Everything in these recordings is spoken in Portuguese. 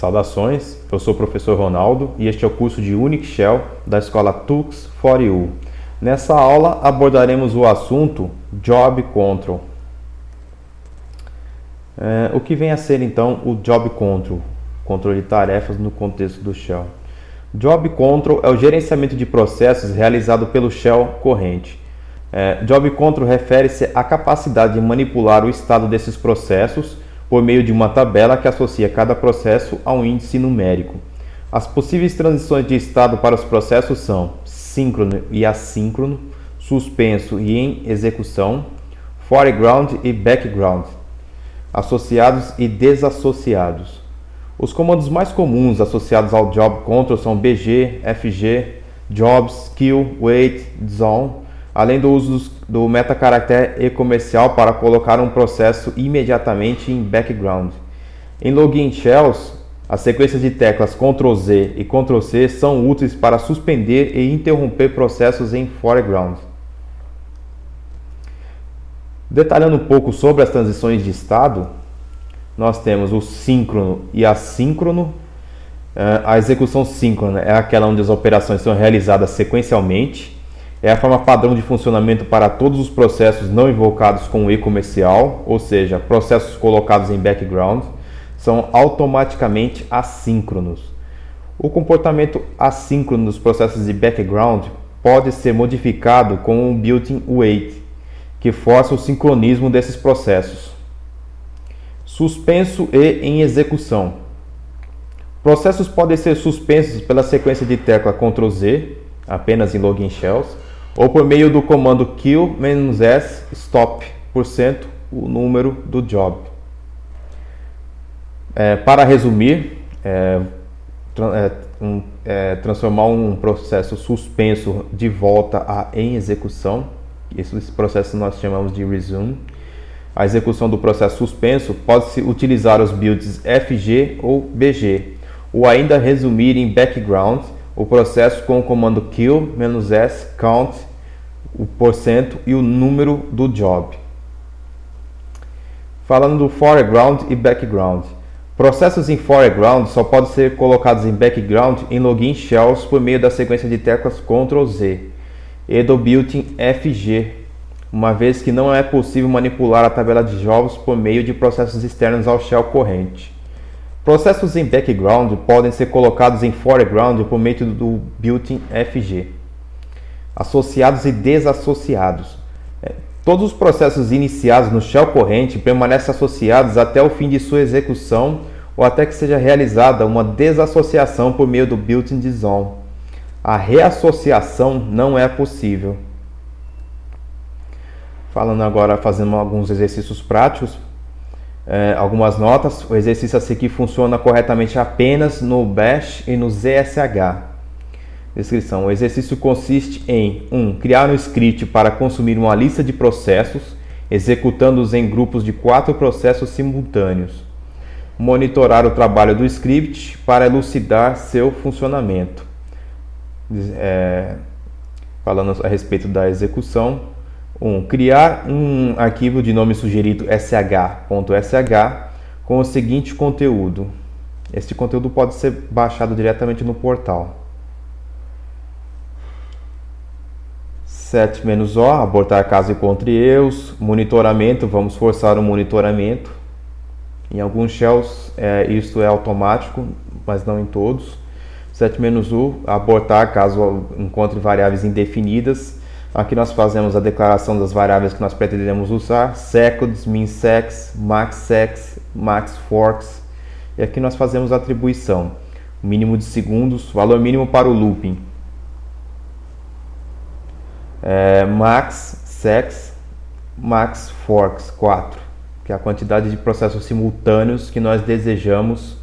Saudações, eu sou o professor Ronaldo e este é o curso de Unix Shell da escola Tux for You. Nessa aula abordaremos o assunto Job Control. O que vem a ser então o Job Control? Controle de tarefas no contexto do Shell. Job Control é o gerenciamento de processos realizado pelo Shell corrente. Job Control refere-se à capacidade de manipular o estado desses processos por meio de uma tabela que associa cada processo a um índice numérico. As possíveis transições de estado para os processos são síncrono e assíncrono, suspenso e em execução, foreground e background, associados e desassociados. Os comandos mais comuns associados ao Job Control são BG, FG, Jobs, Kill, Wait, Zone, além do uso do metacaractere e comercial para colocar um processo imediatamente em background. Em login shells, as sequências de teclas Ctrl Z e Ctrl C são úteis para suspender e interromper processos em foreground. Detalhando um pouco sobre as transições de estado, nós temos o síncrono e assíncrono. A execução síncrona é aquela onde as operações são realizadas sequencialmente. É a forma padrão de funcionamento para todos os processos não invocados com o E comercial, ou seja, processos colocados em background, são automaticamente assíncronos. O comportamento assíncrono dos processos de background pode ser modificado com um built-in wait, que força o sincronismo desses processos. Suspenso e em execução. Processos podem ser suspensos pela sequência de tecla Ctrl Z, apenas em login shells, ou por meio do comando kill-s stop % o número do job. Para resumir, transformar um processo suspenso de volta em execução, esse processo nós chamamos de resume. A execução do processo suspenso pode-se utilizar os builds FG ou BG, ou ainda resumir em background o processo com o comando kill-s count o % e o número do job. Falando do foreground e background. Processos em foreground só podem ser colocados em background em login shells por meio da sequência de teclas Ctrl Z e do built-in FG, uma vez que não é possível manipular a tabela de jobs por meio de processos externos ao shell corrente. Processos em background podem ser colocados em foreground por meio do built-in FG. Associados e desassociados. Todos os processos iniciados no shell corrente permanecem associados até o fim de sua execução ou até que seja realizada uma desassociação por meio do built-in zone. A reassociação não é possível. Falando agora, fazendo alguns exercícios práticos. Algumas notas. O exercício a seguir funciona corretamente apenas no Bash e no ZSH. Descrição. O exercício consiste em 1. Criar um script para consumir uma lista de processos, executando-os em grupos de 4 processos simultâneos. Monitorar o trabalho do script para elucidar seu funcionamento. Falando a respeito da execução. 1. Criar um arquivo de nome sugerido sh.sh com o seguinte conteúdo. Este conteúdo pode ser baixado diretamente no portal. Set-O, abortar caso encontre erros. Monitoramento, vamos forçar o monitoramento. Em alguns shells isto é automático, mas não em todos. Set-U, abortar caso encontre variáveis indefinidas. Aqui nós fazemos a declaração das variáveis que nós pretendemos usar, seconds, minsecs, maxsecs, maxforks. E aqui nós fazemos a atribuição, mínimo de segundos, valor mínimo para o looping. Maxsecs, maxforks 4, que é a quantidade de processos simultâneos que nós desejamos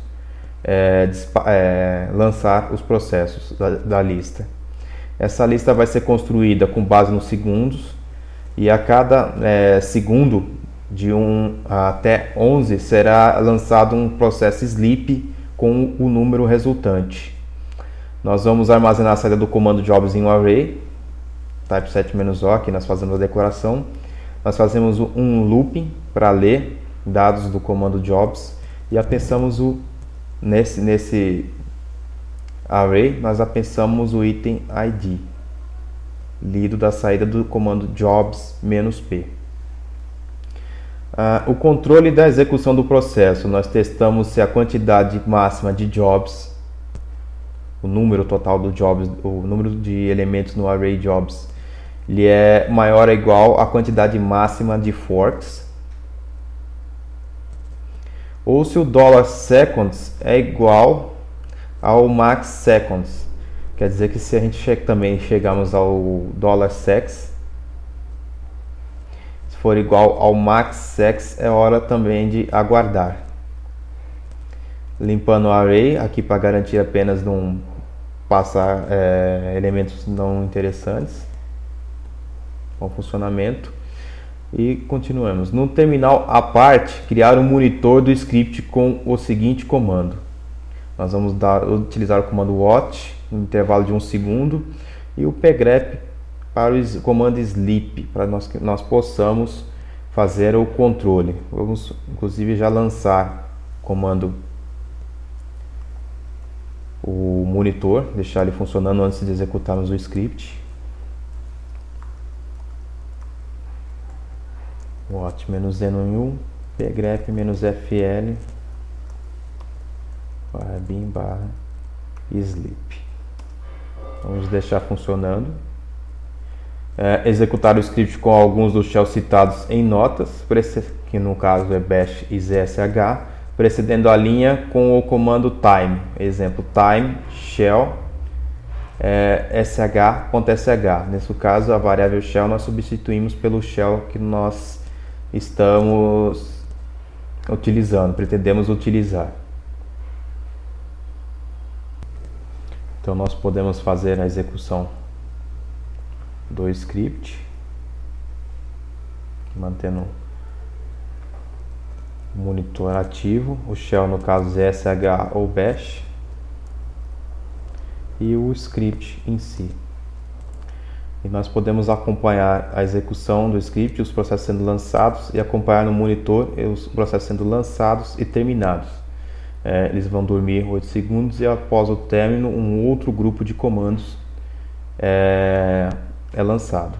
lançar os processos da lista. Essa lista vai ser construída com base nos segundos e a cada segundo, de 1 até 11, será lançado um processo sleep com o número resultante. Nós vamos armazenar a saída do comando jobs em um array, type-set-O, aqui nós fazemos a declaração. Nós fazemos um looping para ler dados do comando jobs e apensamos o Nesse array, nós apensamos o item id, lido da saída do comando jobs-p. O controle da execução do processo, nós testamos se a quantidade máxima de jobs, o número total do jobs, o número de elementos no array jobs, ele é maior ou igual à quantidade máxima de forks, ou se o $seconds é igual ao max seconds. Quer dizer que se a gente também chegarmos ao $secs, se for igual ao max secs, é hora também de aguardar. Limpando o array, aqui para garantir apenas não passar elementos não interessantes. Bom funcionamento. E continuamos. No terminal à parte, criar um monitor do script com o seguinte comando. Nós vamos utilizar o comando watch, no intervalo de 1 segundo, e o pgrep para o comando sleep, para que nós possamos fazer o controle. Vamos inclusive já lançar o comando, o monitor, deixar ele funcionando antes de executarmos o script. Watch-n1 pgrep-fl bin/sleep. Vamos deixar funcionando. Executar o script com alguns dos shells citados em notas, que no caso é bash e zsh, precedendo a linha com o comando time. Exemplo, time shell sh.sh. Nesse caso, a variável shell nós substituímos pelo shell que nós estamos utilizando, pretendemos utilizar. Então nós podemos fazer a execução do script, mantendo o monitor ativo, o shell no caso zsh ou bash, e o script em si. E nós podemos acompanhar a execução do script, os processos sendo lançados, e acompanhar no monitor os processos sendo lançados e terminados. Eles vão dormir 8 segundos e após o término um outro grupo de comandos é lançado.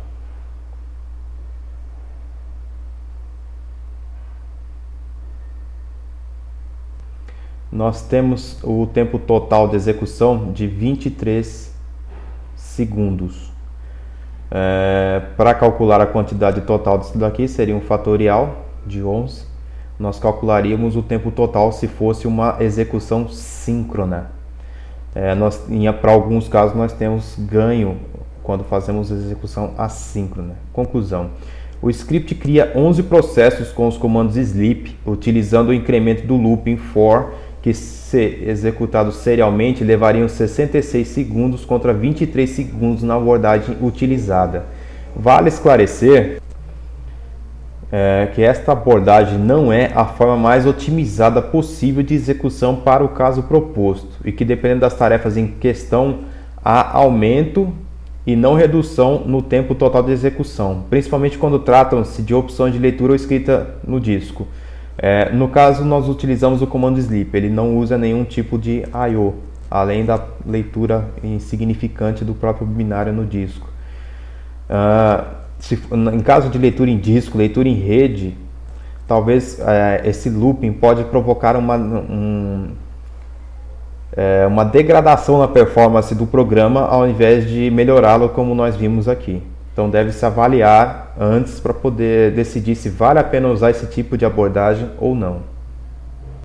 Nós temos o tempo total de execução de 23 segundos. Para calcular a quantidade total disso daqui, seria um fatorial de 11. Nós calcularíamos o tempo total se fosse uma execução síncrona. Para alguns casos nós temos ganho quando fazemos execução assíncrona. Conclusão: o script cria 11 processos com os comandos sleep, utilizando o incremento do looping for, que se executados serialmente levariam 66 segundos contra 23 segundos na abordagem utilizada. Vale esclarecer que esta abordagem não é a forma mais otimizada possível de execução para o caso proposto, e que dependendo das tarefas em questão há aumento e não redução no tempo total de execução, principalmente quando tratam-se de opções de leitura ou escrita no disco. No caso, nós utilizamos o comando sleep, ele não usa nenhum tipo de I/O, além da leitura insignificante do próprio binário no disco. Em caso de leitura em disco, leitura em rede, talvez esse looping pode provocar uma degradação na performance do programa ao invés de melhorá-lo, como nós vimos aqui. Então deve-se avaliar antes para poder decidir se vale a pena usar esse tipo de abordagem ou não.